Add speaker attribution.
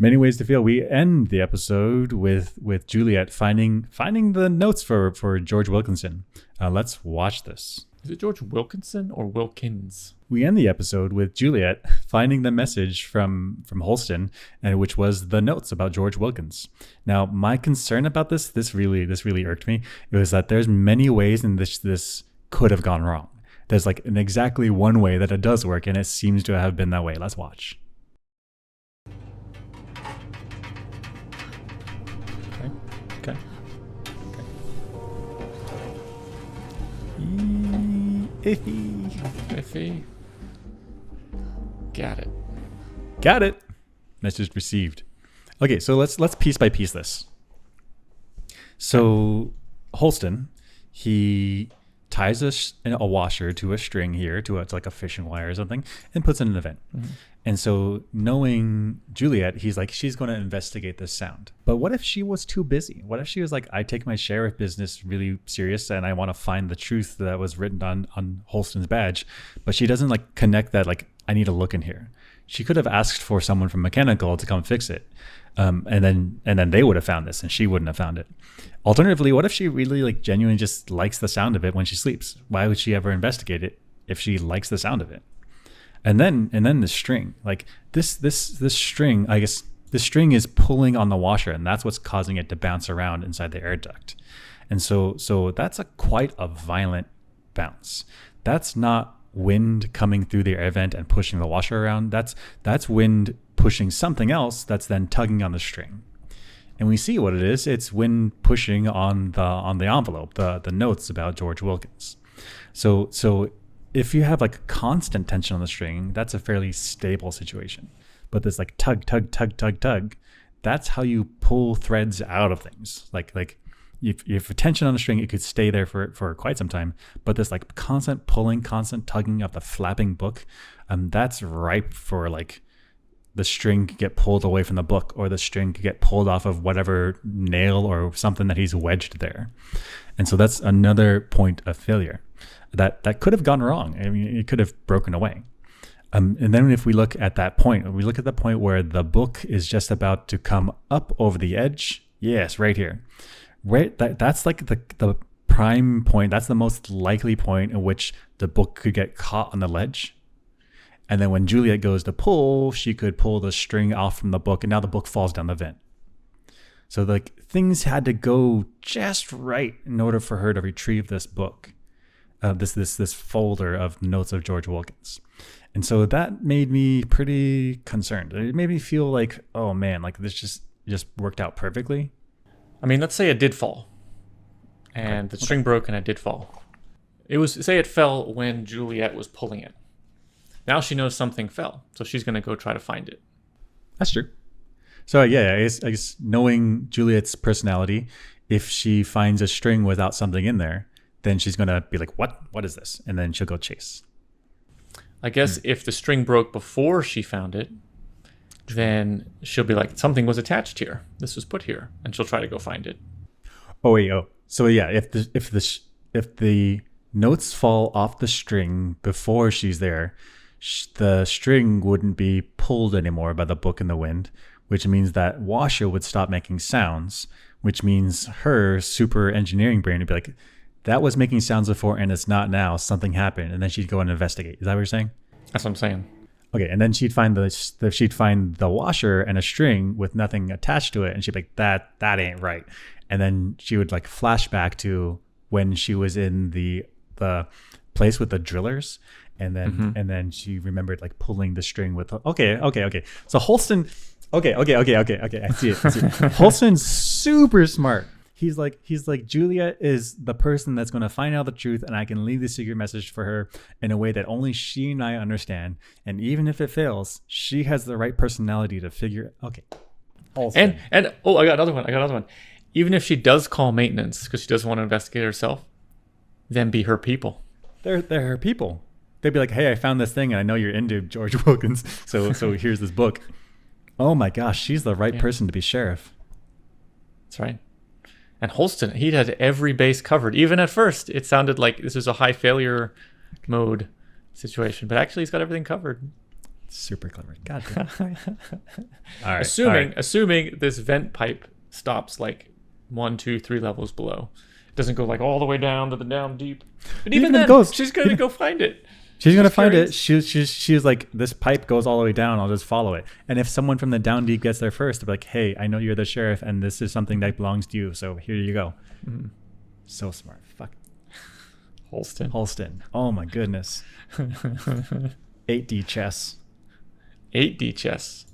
Speaker 1: Many ways to feel. We end the episode with Juliet finding the notes for George Wilkinson. Let's watch this.
Speaker 2: Is it George Wilkinson or Wilkins?
Speaker 1: We end the episode with Juliet finding the message from Holston, and which was the notes about George Wilkins. Now, my concern about this really irked me. It was that there's many ways in this could have gone wrong. There's like an exactly one way that it does work, and it seems to have been that way. Let's watch. Okay.
Speaker 2: Iffy.
Speaker 1: Got it. Message received. Okay, so let's piece by piece this. So Holston, he ties a washer to a string here, it's like a fishing wire or something, and puts it in an event. Mm-hmm. And so knowing Juliet, he's like, she's going to investigate this sound. But what if she was too busy? What if she was like, I take my sheriff business really serious and I want to find the truth that was written on Holston's badge, but she doesn't like connect that, like, I need to look in here. She could have asked for someone from mechanical to come fix it. And then they would have found this and she wouldn't have found it. Alternatively, what if she really like genuinely just likes the sound of it when she sleeps? Why would she ever investigate it if she likes the sound of it? And then the string, like this string, I guess the string is pulling on the washer, and that's what's causing it to bounce around inside the air duct. And so that's quite a violent bounce. That's not wind coming through the air vent and pushing the washer around. That's wind pushing something else that's then tugging on the string. And we see what it is. It's wind pushing on the envelope, the notes about George Wilkins. So if you have like constant tension on the string, that's a fairly stable situation. But this like tug, that's how you pull threads out of things. Like if you have tension on the string, it could stay there for quite some time. But this like constant pulling, constant tugging of the flapping book, that's ripe for like the string could get pulled away from the book, or the string could get pulled off of whatever nail or something that he's wedged there. And so that's another point of failure that could have gone wrong. I mean, it could have broken away. And then if we look at that point, where the book is just about to come up over the edge. Yes, right here. Right, that's like the prime point. That's the most likely point in which the book could get caught on the ledge. And then when Juliet goes to pull, she could pull the string off from the book, and now the book falls down the vent. So like things had to go just right in order for her to retrieve this book, this folder of notes of George Wilkins. And so that made me pretty concerned. It made me feel like, oh man, like this just worked out perfectly.
Speaker 2: I mean, let's say it did fall, and the string broke and it did fall. Say it fell when Juliet was pulling it. Now she knows something fell, so she's going to go try to find it.
Speaker 1: That's true. So yeah, I guess knowing Juliet's personality, if she finds a string without something in there, then she's going to be like, what is this? And then she'll go chase.
Speaker 2: I guess if the string broke before she found it, then she'll be like, something was attached here. This was put here, and she'll try to go find it.
Speaker 1: So yeah, if the notes fall off the string before she's there, the string wouldn't be pulled anymore by the book in the wind, which means that washer would stop making sounds, which means her super engineering brain would be like, that was making sounds before and it's not now. Something happened, and then she'd go and investigate. Is that what you're saying?
Speaker 2: That's what I'm saying.
Speaker 1: Okay, and then she'd find the washer and a string with nothing attached to it, and she'd be like, that ain't right. And then she would like flash back to when she was in the place with the drillers, and then she remembered like pulling the string with okay. So Holston, okay. I see it. Holston's super smart. He's like Juliet is the person that's going to find out the truth, and I can leave the secret message for her in a way that only she and I understand. And even if it fails, she has the right personality to figure. Okay.
Speaker 2: Holston. And I got another one. Even if she does call maintenance because she doesn't want to investigate herself, then be her people.
Speaker 1: They're her people. They'd be like, hey, I found this thing and I know you're into George Wilkins, so here's this book. Oh my gosh, she's the right person to be sheriff.
Speaker 2: That's right. And Holston, he had every base covered. Even at first, it sounded like this was a high failure mode situation, but actually he's got everything covered.
Speaker 1: Super clever. God damn. All right. all right.
Speaker 2: Assuming this vent pipe stops like 1, 2, 3 levels below. It doesn't go like all the way down to the down deep. But even then, she's going to go find it.
Speaker 1: She's going to find it. She's like, this pipe goes all the way down. I'll just follow it. And if someone from the down deep gets there first, they'll be like, hey, I know you're the sheriff and this is something that belongs to you. So here you go. Mm-hmm. So smart. Fuck. Holston. Oh my goodness. 8D chess.
Speaker 2: 8D chess.